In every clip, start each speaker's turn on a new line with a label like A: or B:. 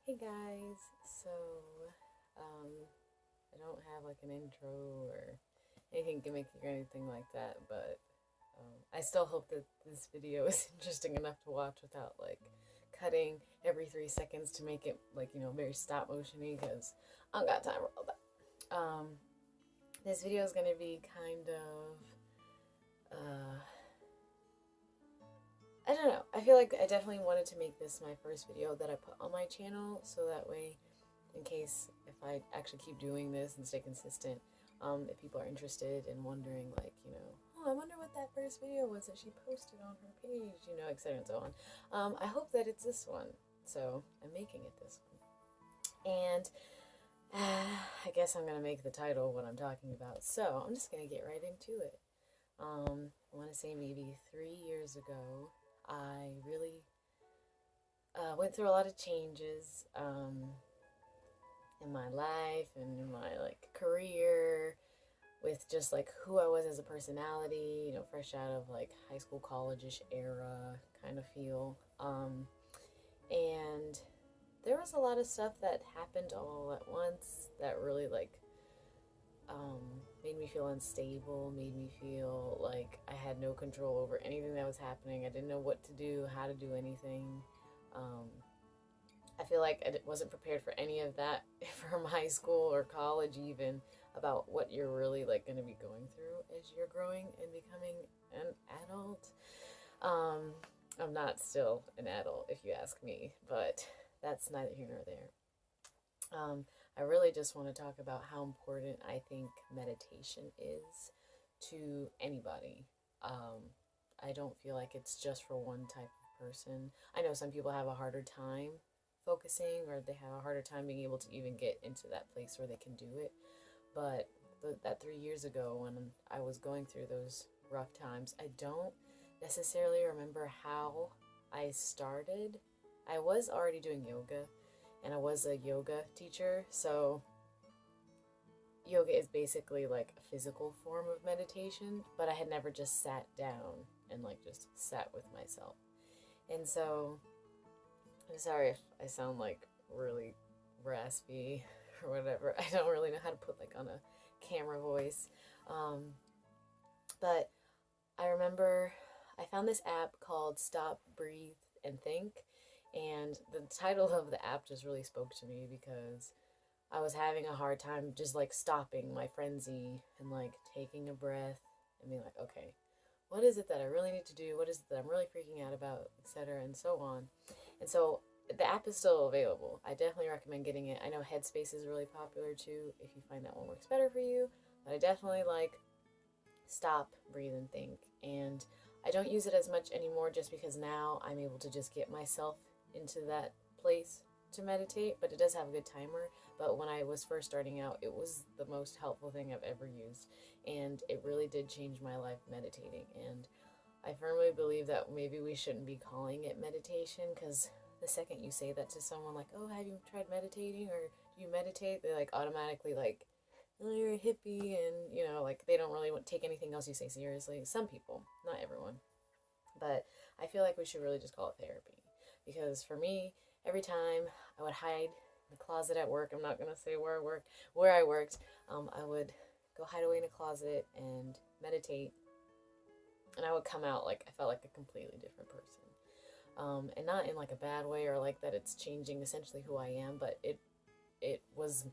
A: Hey guys, so I don't have like an intro or anything gimmicky or anything like that, but I still hope that this video is interesting enough to watch without like cutting every 3 seconds to make it like, very stop motiony because I don't got time for all that. This video is going to be kind of, I don't know. I feel like I definitely wanted to make this my first video that I put on my channel, so that way, in case if I actually keep doing this and stay consistent, if people are interested and wondering, like, oh, I wonder what that first video was that she posted on her page, etc. and so on. I hope that it's this one, so I'm making it this one. And I guess I'm gonna make the title what I'm talking about. So I'm just gonna get right into it. I want to say maybe 3 years ago, I really went through a lot of changes in my life and in my like career, with just like who I was as a personality, fresh out of like high school, college-ish era kind of feel. And there was a lot of stuff that happened all at once that really like made me feel unstable, made me feel like I had no control over anything that was happening. I didn't know what to do, how to do anything. I feel like I wasn't prepared for any of that from high school or college even, about what you're really like going to be going through as you're growing and becoming an adult. I'm not still an adult if you ask me, but that's neither here nor there. I really just want to talk about how important I think meditation is to anybody. I don't feel like it's just for one type of person. I know some people have a harder time focusing, or they have a harder time being able to even get into that place where they can do it. But that 3 years ago, when I was going through those rough times, I don't necessarily remember how I started. I was already doing yoga, and I was a yoga teacher, so yoga is basically like a physical form of meditation, but I had never just sat down and like just sat with myself. And so I'm sorry if I sound like really raspy or whatever. I don't really know how to put like on a camera voice. But I remember I found this app called Stop, Breathe, and Think. And the title of the app just really spoke to me because I was having a hard time just like stopping my frenzy and like taking a breath and being like, okay, what is it that I really need to do? What is it that I'm really freaking out about, etc. and so on. And so the app is still available. I definitely recommend getting it. I know Headspace is really popular too, if you find that one works better for you. But I definitely like Stop, Breathe, and Think. And I don't use it as much anymore just because now I'm able to just get myself into that place to meditate, but it does have a good timer. But when I was first starting out, it was the most helpful thing I've ever used, and it really did change my life, meditating. And I firmly believe that maybe we shouldn't be calling it meditation, because the second you say that to someone, like, oh, have you tried meditating, or do you meditate, they like automatically like, oh, you're a hippie, and like they don't really take anything else you say seriously. Some people, not everyone. But I feel like we should really just call it therapy, because for me, every time I would hide in the closet at work, I'm not gonna say where I worked, I would go hide away in a closet and meditate, and I would come out like I felt like a completely different person, and not in like a bad way or like that it's changing essentially who I am, but it was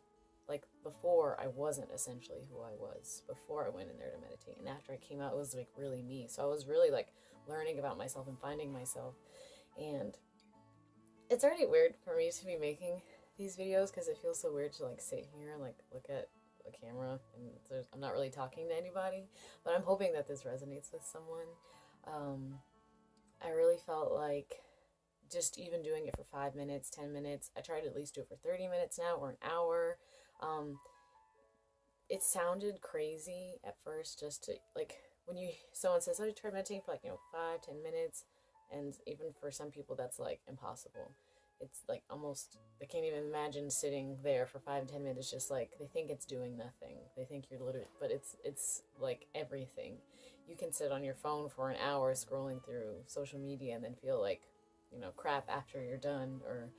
A: like before I wasn't essentially who I was before I went in there to meditate, and after I came out, it was like really me. So I was really like learning about myself and finding myself. And it's already weird for me to be making these videos because it feels so weird to like sit here and like look at a camera, and I'm not really talking to anybody, but I'm hoping that this resonates with someone. I really felt like just even doing it for 5 minutes, 10 minutes, I try to at least do it for 30 minutes now, or an hour. It sounded crazy at first, just to like when someone says, oh, you try meditating for like 5-10 minutes, and even for some people that's like impossible. It's like almost, they can't even imagine sitting there for 5-10 minutes, just like they think it's doing nothing. They think you're literally, but it's like everything. You can sit on your phone for an hour scrolling through social media and then feel like crap after you're done, or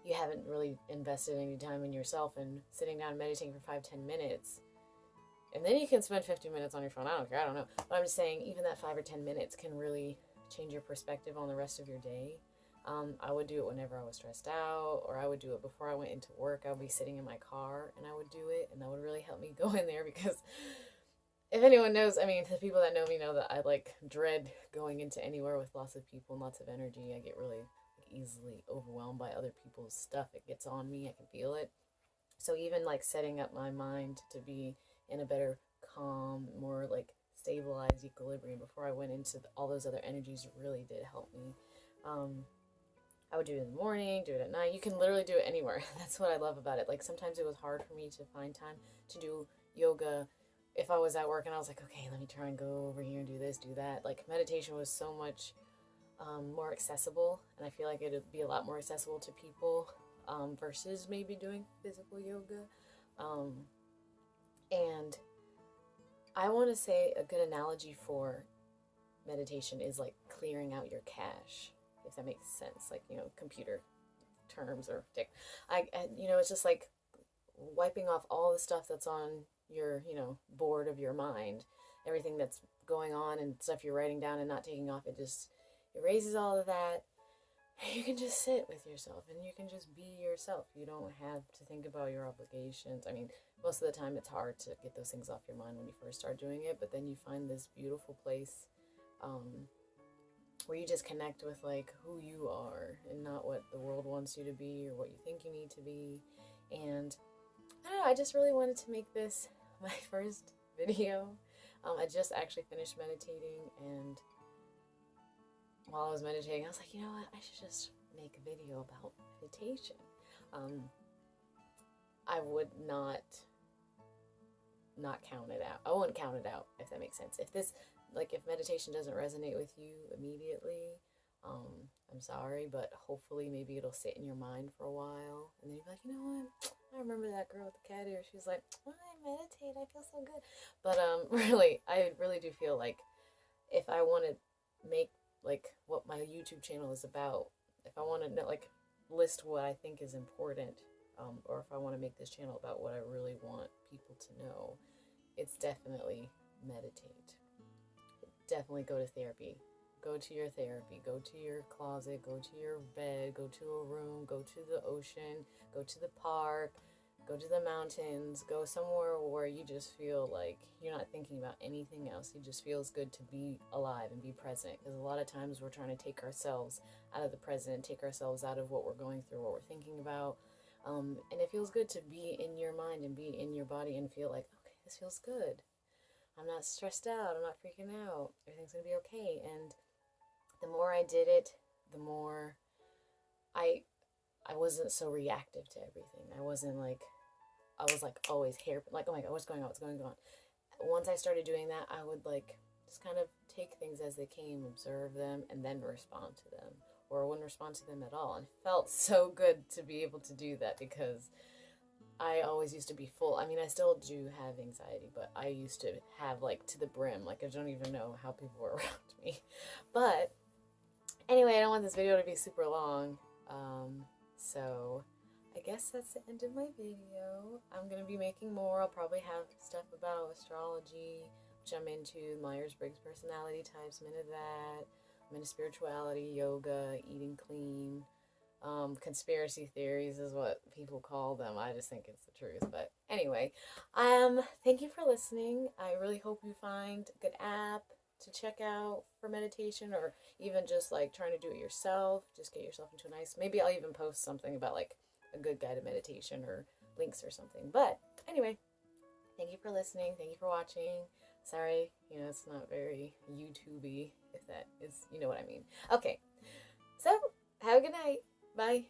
A: you you haven't really invested any time in yourself and sitting down and meditating for 5-10 minutes. And then you can spend 15 minutes on your phone. I don't care. I don't know. But I'm just saying, even that 5 or 10 minutes can really change your perspective on the rest of your day. I would do it whenever I was stressed out, or I would do it before I went into work. I would be sitting in my car and I would do it, and that would really help me go in there, because if anyone knows, I mean, the people that know me know that I like dread going into anywhere with lots of people and lots of energy. I get really easily overwhelmed by other people's stuff. It gets on me. I can feel it. So even like setting up my mind to be in a better calm, more like stabilized equilibrium before I went into all those other energies really did help me. I would do it in the morning, do it at night. You can literally do it anywhere. That's what I love about it. Like sometimes it was hard for me to find time to do yoga if I was at work and I was like, okay, let me try and go over here and do this, do that. Like meditation was so much more accessible, and I feel like it would be a lot more accessible to people versus maybe doing physical yoga. And I want to say a good analogy for meditation is like clearing out your cache, if that makes sense, like, you know, computer terms or you know, it's just like wiping off all the stuff that's on your, you know, board of your mind, everything that's going on and stuff you're writing down and not taking off. It just erases all of that. You can just sit with yourself and you can just be yourself. You don't have to think about your obligations. I mean, most of the time it's hard to get those things off your mind when you first start doing it, but then you find this beautiful place where you just connect with like who you are and not what the world wants you to be or what you think you need to be. And I don't know, I just really wanted to make this my first video. I just actually finished meditating, and while I was meditating I was like, you know what, I should just make a video about meditation. I would not count it out. I wouldn't count it out, if that makes sense. If meditation doesn't resonate with you immediately, I'm sorry, but hopefully maybe it'll sit in your mind for a while, and then you'll be like, you know what, I remember that girl with the cat ear. She was like, oh, I meditate, I feel so good. But really, I really do feel like if I want to make like what my YouTube channel is about, if I want to know, like list what I think is important, or if I want to make this channel about what I really want people to know, it's definitely meditate. Definitely go to therapy. Go to your therapy. Go to your closet. Go to your bed. Go to a room. Go to the ocean. Go to the park. Go to the mountains. Go somewhere where you just feel like you're not thinking about anything else. It just feels good to be alive and be present. Because a lot of times we're trying to take ourselves out of the present, take ourselves out of what we're going through, what we're thinking about. And it feels good to be in your mind and be in your body and feel like, okay, this feels good. I'm not stressed out. I'm not freaking out. Everything's going to be okay. And the more I did it, the more I wasn't so reactive to everything. I was like always here, like, oh my God, what's going on? What's going on? Once I started doing that, I would like just kind of take things as they came, observe them, and then respond to them. Or I wouldn't respond to them at all. And it felt so good to be able to do that, because I always used to be full. I mean, I still do have anxiety, but I used to have like to the brim. Like I don't even know how people were around me. But anyway, I don't want this video to be super long. So I guess that's the end of my video. I'm going to be making more. I'll probably have stuff about astrology, which I'm into, Myers-Briggs personality types. I'm into that. I'm into spirituality, yoga, eating clean. Conspiracy theories is what people call them. I just think it's the truth. But anyway, thank you for listening. I really hope you find a good app to check out for meditation, or even just like trying to do it yourself. Just get yourself into a nice, maybe I'll even post something about like a good guided meditation or links or something. But anyway, thank you for listening. Thank you for watching. Sorry, it's not very YouTube-y, if that is, you know what I mean. Okay, so have a good night. Bye.